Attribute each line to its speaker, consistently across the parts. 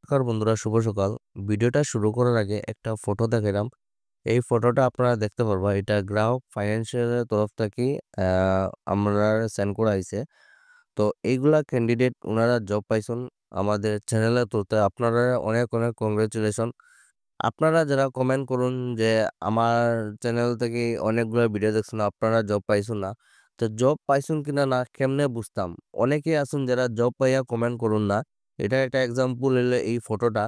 Speaker 1: নমস্কার বন্ধুরা, শুভ সকাল। ভিডিওটা শুরু করার আগে একটা ফটো দেখালাম। এই ফটোটা আপনারা দেখতে পারবা, এটা গ্রাহক ফাইন্যান্সিয়ালের তরফ থেকে আমরা সেন্ড করা হয়েছে। তো এইগুলা ক্যান্ডিডেট ওনারা জব পাইছেন আমাদের চ্যানেলে, তো আপনারা অনেক অনেক কংগ্রেচুলেশন। আপনারা যারা কমেন্ট করুন যে আমার চ্যানেল থেকে অনেকগুলো ভিডিও দেখছেন, আপনারা জব পাইছেন না, তো জব পাইছেন কিনা না কেমনে বুঝতাম? অনেকেই আছেন যারা জব পাইয়া কমেন্ট করুন না। এটা একটা এক্সাম্পল হলো এই ফটোটা।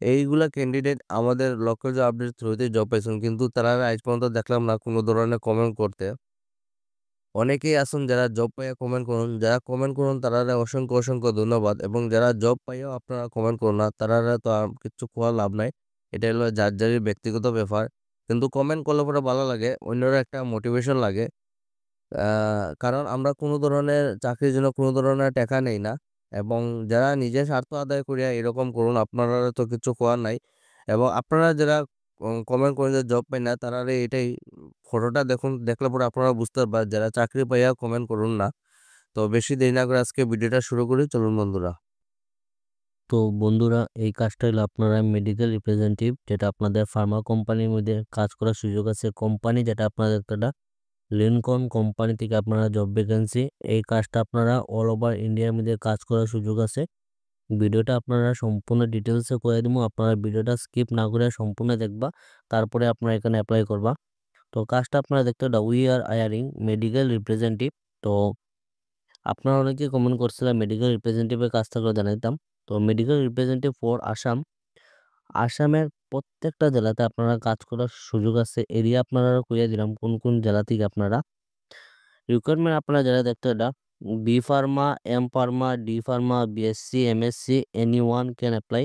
Speaker 1: এইগুলা ক্যান্ডিডেট আমাদের লক্ষ্য যে আপডেট থ্রুতে জব পাইছেন, কিন্তু তারা আজ পর্যন্ত দেখলাম না কোনো ধরনের কমেন্ট করতে। অনেকেই আছেন যারা জব পাইয়া কমেন্ট করুন, যারা কমেন্ট করুন তারা অসংখ্য অসংখ্য ধন্যবাদ, এবং যারা জব পাইয়াও আপনারা কমেন্ট করুন না তারা তো আর কিছু কোয়ার লাভ নাই। এটা হলো যার যারই ব্যক্তিগত ব্যাপার। কিন্তু কমেন্ট করলে পরে ভালো লাগে, অন্যরা একটা মোটিভেশন লাগে। কারণ আমরা কোনো ধরনের চাকরির জন্য কোনো ধরনের টাকা নেই না, এবং যারা নিজের স্বার্থ আদায় করিয়া এরকম করুন আপনারা তো কিছু কোয়ার নাই। এবং আপনারা যারা কমেন্ট করেন যে জব পাই না, তারা এটাই ফটোটা দেখুন, দেখলে পরে আপনারা বুঝতে পারবেন যারা চাকরি পাইয়া কমেন্ট করুন না। তো বেশি দেরি না করে আজকে ভিডিওটা শুরু করি, চলুন বন্ধুরা।
Speaker 2: তো বন্ধুরা, এই কাজটা হলো আপনারা মেডিকেল রিপ্রেজেন্টেটিভ, যেটা আপনাদের ফার্মা কোম্পানির মধ্যে কাজ করার সুযোগ আছে। কোম্পানি যেটা আপনাদের একটা লিনকন কোম্পানি থেকে আপনারা জব ভ্যাকেন্সি, এই কাজটা আপনারা অল ওভার ইন্ডিয়ার মধ্যে কাজ করার সুযোগ আছে। ভিডিওটা আপনারা সম্পূর্ণ ডিটেলসে করে দিব, আপনারা ভিডিওটা স্কিপ না করে সম্পূর্ণ দেখবা, তারপরে আপনারা এখানে অ্যাপ্লাই করবা। তো কাজটা আপনারা দেখতে we are hiring medical representative. তো আপনারা অনেকে কমেন্ট করছিলেন মেডিকেল রিপ্রেজেন্টেটিভের কাজটা করে জানাইতাম। তো মেডিকেল রিপ্রেজেন্টেটিভ ফর আসাম, আসামের প্রত্যেকটা জেলাতে আপনারা কাজ করার সুযোগ আছে। এরিয়া আপনারা কইয়া দিলাম কোন কোন জেলা থেকে আপনারা রিকোয়ারমেন্ট আপনারা যারা দেখতে, এটা B pharma, M pharma, D pharma, BSc, MSc, any one can apply.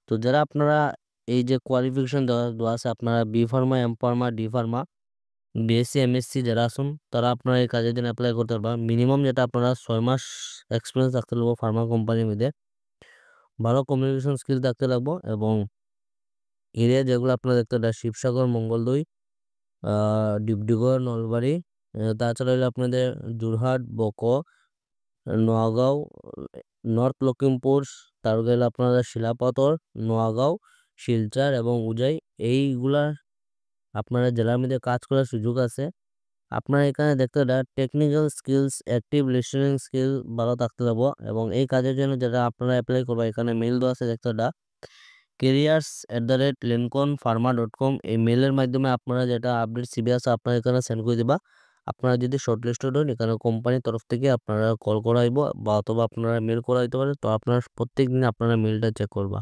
Speaker 2: তো যারা আপনারা এই যে কোয়ালিফিকেশন দেওয়া দেওয়া আছে, আপনারা B pharma, M pharma, D pharma, BSc, MSc যারা আসুন, তারা আপনারা এই কাজের জন্য অ্যাপ্লাই করতে পারবেন। মিনিমাম যেটা আপনারা 6 মাস এক্সপিরিয়েন্স থাকতে লাগবো ফার্মা কোম্পানির মধ্যে, ভালো কমিউনিকেশন স্কিল থাকতে লাগবো, এবং এরিয়া যেগুলো আপনারা দেখতে, শিবসাগর, মঙ্গলদৈ, ডিব্রুগড়, নলবাড়ি, তাছাড়া হলো আপনাদের যোরহাট, বক, নোয়াগাঁও, নর্থ লখিমপুর, তারপরে হলো আপনাদের শিলাপাথর, নোয়াগাঁও, শিলচর এবং উজাই, এইগুলা আপনারা জেলার মধ্যে কাজ করার সুযোগ আছে। আপনারা এখানে দেখতে technical skills, active listening skill ভালো থাকতে যাবো, এবং এই কাজের জন্য যেটা আপনারা অ্যাপ্লাই করবো, এখানে মেল দেওয়া আছে দেখতে careers@lincolnpharma.com, এই মেলের মাধ্যমে আপনারা যেটা আপডেট সিবি আছে আপনারা এখানে সেন্ড করে দিবা। আপনারা যদি শর্টলিস্টেড হন, এখানে কোম্পানির তরফ থেকে আপনারা কল করাইব, বা অথবা আপনারা মেল করাইতে পারেন। তো আপনারা প্রত্যেক দিন আপনারা মেলটা চেক করবা।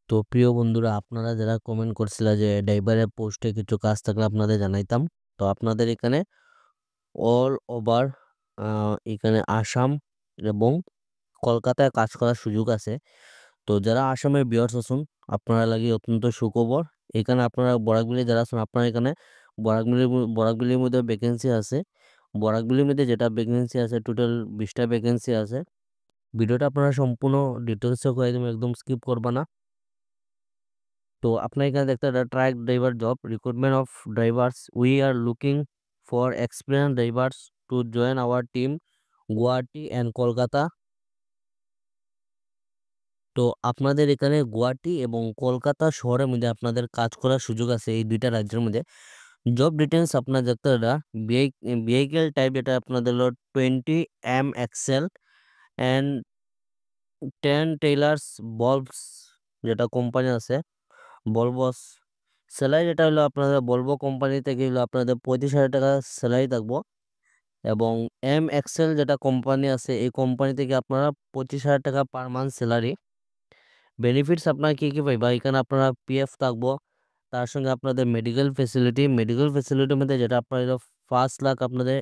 Speaker 2: তো প্রিয় বন্ধুরা, আপনারা যারা কমেন্ট করছিলা যে ড্রাইভারের পোস্টে কিছু কাজ থাকলে আপনাদের জানাইতাম, তো আপনাদের এখানে অল ওভার এখানে আসাম এবং কলকাতায় কাজ করার সুযোগ আছে। তো যারা আসামের ভিউয়ার্স আছেন, আপনারা লাগি অত্যন্ত সুখবর। এখানে আপনারা বরাকবিলি যারা আছেন, আপনারা এখানে বরাকবিলির মধ্যে ভ্যাকেন্সি আছে। বরাকবিলির মধ্যে যেটা ভ্যাকেন্সি আছে, টোটাল 20টা ভ্যাকেন্সি আছে। ভিডিওটা আপনারা সম্পূর্ণ ডিটেলসে করে দেবেন, একদম স্কিপ করবা না। তো আপনার এখানে দেখতে truck driver job, recruitment of drivers, we are looking for experience drivers to join our team, Guwahati and Kolkata. তো আপনাদের এখানে গুয়াহাটি এবং কলকাতা শহরের মধ্যে আপনাদের কাজ করার সুযোগ আছে, এই দুইটা রাজ্যের মধ্যে। জব ডিটেলস আপনার দেখতে ভেহিকেল টাইপ, এটা আপনাদের হলো 20 এক্সেল অ্যান্ড 10 টেইলার্স বলবস, যেটা কোম্পানি আছে বলবস। স্যালারি যেটা হলো আপনাদের বলবো কোম্পানি থেকে হলো আপনাদের 35,000 টাকা স্যালারি থাকবো, এবং এম এক্সেল যেটা কোম্পানি আছে এই কোম্পানি থেকে আপনারা 25,000 টাকা পার মান্থ স্যালারি। বেনিফিটস আপনারা কি কি পাইবা, এখানে আপনারা পিএফ থাকবো, তার সঙ্গে আপনাদের মেডিকেল ফেসিলিটির মধ্যে যেটা আপনার 5 লাখ আপনাদের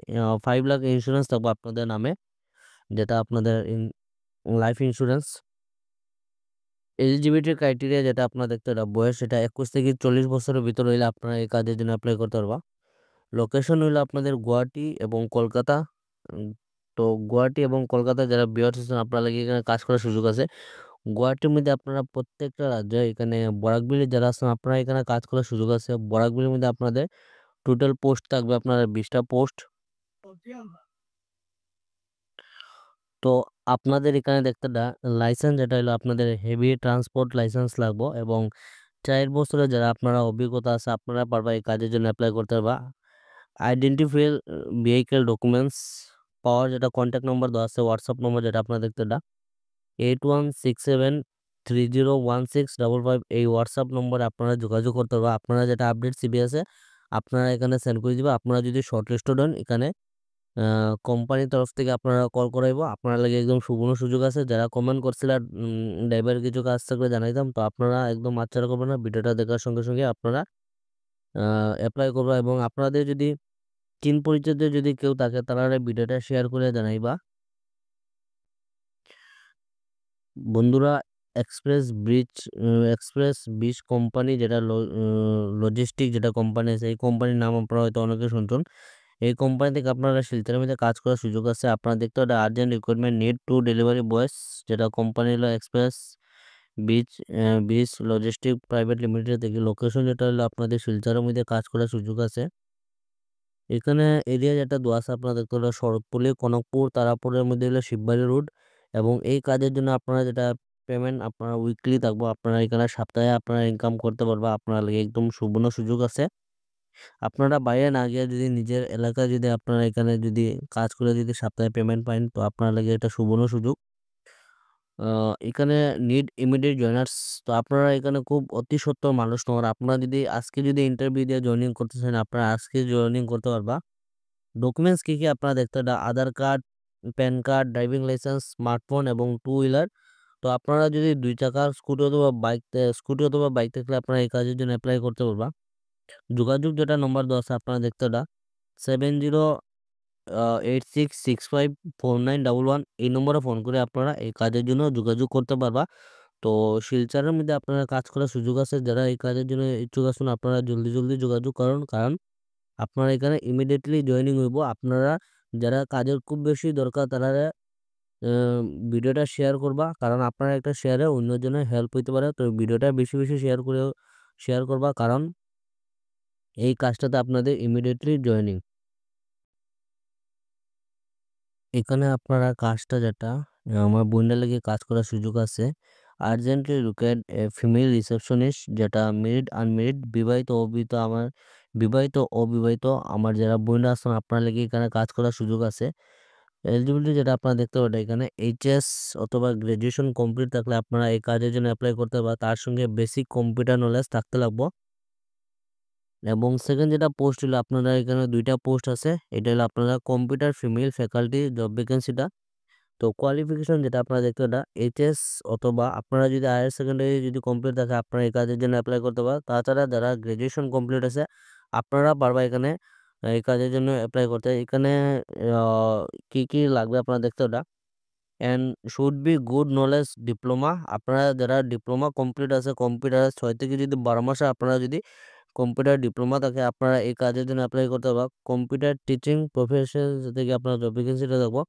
Speaker 2: 5 লাখ ইন্স্যুরেন্স থাকবো আপনাদের নামে, যেটা আপনাদের লাইফ ইন্স্যুরেন্স। এলিজিবিলিটি ক্রাইটেরিয়া যেটা আপনার দেখতে বয়স, সেটা 21 থেকে 40 বছরের ভিতরে হইলে আপনারা এই কাজের জন্য অ্যাপ্লাই করতে পারবা। লোকেশন হইলো আপনাদের গুয়াহাটি এবং কলকাতা। উম, তো গুয়াহাটি এবং কলকাতা যারা বিয়ার আছেন, আপনারা লাগে এখানে কাজ করার সুযোগ আছে। গুয়াহাটির মধ্যে আপনারা প্রত্যেকটা রাজ্যে, এখানে বরাকবিলি যারা আছেন আপনারা এখানে কাজ করার সুযোগ আছে। বরাকবিলির মধ্যে আপনাদের টোটাল পোস্ট থাকবে আপনার 20টা পোস্ট। তো আপনাদের এখানে দেখতে লাইসেন্স যেটা হলো আপনাদের হেভি ট্রান্সপোর্ট লাইসেন্স লাগবো এবং 4 বছরের যারা আপনারা অভিজ্ঞতা আছে আপনারা পারবা এই কাজের জন্য অ্যাপ্লাই করতে পারবা। আইডেন্টিফাই ভেহিকেল ডকুমেন্টস পাওয়ার যেটা কন্ট্যাক্ট নম্বর দেওয়া আছে হোয়াটসঅ্যাপ নম্বর যেটা আপনারা দেখতে 8167301655 এই হোয়াটসঅ্যাপ নম্বরে আপনারা যোগাযোগ করতে পারবা। আপনারা যেটা আপডেট সিবি আছে আপনারা এখানে সেন্ড করে দিবা। আপনারা যদি শর্টলিস্টেড হন এখানে কোম্পানির তরফ থেকে আপনারা কল করাইবো। আপনারা লাগে একদম সুবর্ণ সুযোগ আছে। যারা কমেন্ট করছিল ড্রাইভার কিছু কাজ থাকলে জানাইতাম। তো আপনারা একদম হাতছাড়া করবেন না। ভিডিওটা দেখার সঙ্গে সঙ্গে আপনারা এপ্লাই করবা এবং আপনাদের যদি চিন পরিচিত যদি কেউ থাকে তারা ভিডিওটা শেয়ার করে জানাইবা। বন্ধুরা এক্সপ্রেস ব্রিজ কোম্পানি যেটা লজিস্টিক যেটা কোম্পানি আছে এই কোম্পানির নাম আপনারা হয়তো অনেকে শুনছেন। এই কোম্পানি থেকে আপনারা শিলচরের মধ্যে কাজ করার সুযোগ আছে। আপনারা দেখতে পারেন urgent recruitment need to delivery বয়েস যেটা কোম্পানি হলো express bridge bridge logistic private limited থেকে লোকেশন যেটা হলো আপনাদের শিলচরের মধ্যে কাজ করার সুযোগ আছে। এখানে এরিয়া যেটা দেওয়া আছে আপনারা দেখতে পারেন শরৎপল্লী কনকপুর তারাপুরের মধ্যে হলো শিববাড়ি রোড এবং এই কাজের জন্য আপনারা যেটা পেমেন্ট আপনারা উইকলি থাকবো। আপনারা এখানে সপ্তাহে আপনারা ইনকাম করতে পারবা। আপনার লাগে একদম সুবর্ণ সুযোগ আছে। আপনারা বাইরে না গিয়ে যদি নিজের এলাকায় যদি আপনারা এখানে যদি কাজ করে যদি সপ্তাহে পেমেন্ট পান তো আপনার লাগে এটা সুবর্ণ সুযোগ। এখানে নিড ইমিডিয়েট জয়েনার্স তো আপনারা এখানে খুব অতি সত্বর মানুষ নয়। আপনারা যদি আজকে যদি ইন্টারভিউ দিয়ে জয়েনিং করতে চান আপনারা আজকে জয়েনিং করতে পারবা। ডকুমেন্টস কি আপনারা দেখতে Aadhaar card, PAN card, driving licence, smartphone এবং 2 হুইলার। তো আপনারা যদি 2 চাকার স্কুটি অথবা বাইক থাকলে আপনারা এই কাজের জন্য অ্যাপ্লাই করতে পারবা। যোগাযোগ যেটা নম্বর দেওয়া আছে আপনারা দেখতে 7086654911 এই নম্বরে ফোন করে আপনারা এই কাজের জন্য যোগাযোগ করতে পারবা। তো শিলচরের মধ্যে আপনারা কাজ করার সুযোগ আছে। যারা এই কাজের জন্য ইচ্ছুক আছেন আপনারা জলদি যোগাযোগ করুন কারণ আপনারা এখানে ইমিডিয়েটলি জয়েনিং হইব। আপনারা যারা কাজের খুব বেশি দরকার তারা ভিডিওটা শেয়ার করবা কারণ আপনারা একটা শেয়ারে অন্যজনের হেল্প হইতে পারে। তো ভিডিওটা বেশি শেয়ার করবা কারণ এই কাজটাতে আপনাদের ইমিডিয়েটলি জয়েনিং। এখানে আপনারা কাজটা যেটা আমার বোনের লাগে কাজ করার সুযোগ আছে। Urgently required a female receptionist যেটা মেরিড আনমেরিড বিবাহিত অবিবাহিত আমার যারা বোনরা আছেন আপনার লাগে এখানে কাজ করার সুযোগ আছে। এলিজিবিলিটি যেটা আপনারা দেখতে পারেন এখানে এইচএস অথবা গ্রাজুয়েশন কমপ্লিট থাকলে আপনারা এই কাজের জন্য অ্যাপ্লাই করতে পারবেন। তার সঙ্গে বেসিক কম্পিউটার নলেজ থাকতে লাগবে এবং সেকেন্ড যেটা পোস্ট হলো আপনারা এখানে 2টা পোস্ট আছে। এটা হলো আপনারা কম্পিউটার ফিমেল ফ্যাকাল্টি জব ভ্যাকেন্সিটা। তো কোয়ালিফিকেশন যেটা আপনারা দেখতে পারেন এইচএস অথবা আপনারা যদি হায়ার সেকেন্ডারি যদি কমপ্লিট থাকে আপনারা এই কাজের জন্য অ্যাপ্লাই করতে পারেন। তাছাড়া যারা গ্রাজুয়েশন কমপ্লিট আছে আপনারা পারবা এখানে এই কাজের জন্য অ্যাপ্লাই করতে। এখানে কি লাগবে আপনারা দেখতে পারেন and should be good knowledge diploma. আপনারা যারা ডিপ্লোমা কমপ্লিট আছে কম্পিউটার 6 থেকে যদি 12 মাসে আপনারা যদি কম্পিউটার ডিপ্লোমা থাকে আপনারা এই কাজের জন্য অ্যাপ্লাই করতে পারবা। কম্পিউটার টিচিং প্রফেশন থেকে আপনারা জব ভ্যাকেন্সিটা দেখবো।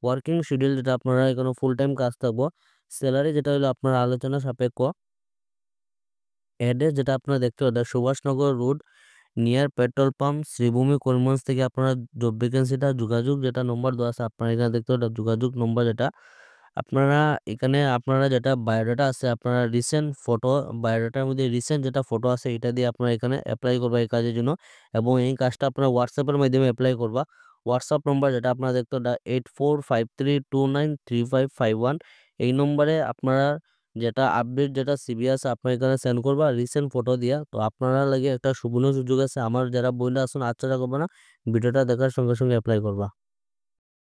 Speaker 2: ওয়ার্কিং শিডিউল যেটা আপনারা এখানে ফুল টাইম কাজ থাকবো। স্যালারি যেটা হলো আপনার আলোচনা সাপেক্ষ। অ্যাড্রেস যেটা আপনারা দেখতে পাবেন Subhashnagar road near petrol pump Sribhumi Karimganj থেকে আপনারা জব ভ্যাকেন্সিটা যোগাযোগ যেটা নম্বর দেওয়া আছে আপনারা এখানে দেখতে পাবেন যোগাযোগ নম্বর যেটা আপনারা এখানে আপনারা যেটা বায়োডাটা আছে আপনারা রিসেন্ট ফটো বায়োডাটার মধ্যে রিসেন্ট যেটা ফটো আছে এটা দিয়ে আপনারা এখানে অ্যাপ্লাই করবা এই কাজের জন্য এবং এই কাজটা আপনারা হোয়াটসঅ্যাপের মাধ্যমে অ্যাপ্লাই করবা। হোয়াটসঅ্যাপ নম্বর যেটা আপনারা দেখতে 8453293551 এই নম্বরে আপনারা যেটা আপডেট যেটা সিবি আছে আপনারা এখানে সেন্ড করবা রিসেন্ট ফটো দিয়া। তো আপনারা লাগে একটা সুবর্ণ সুযোগ আছে। আমার যারা বইলা আছেন আচ্ছা করবা না ভিডিওটা দেখার সঙ্গে সঙ্গে অ্যাপ্লাই করবা।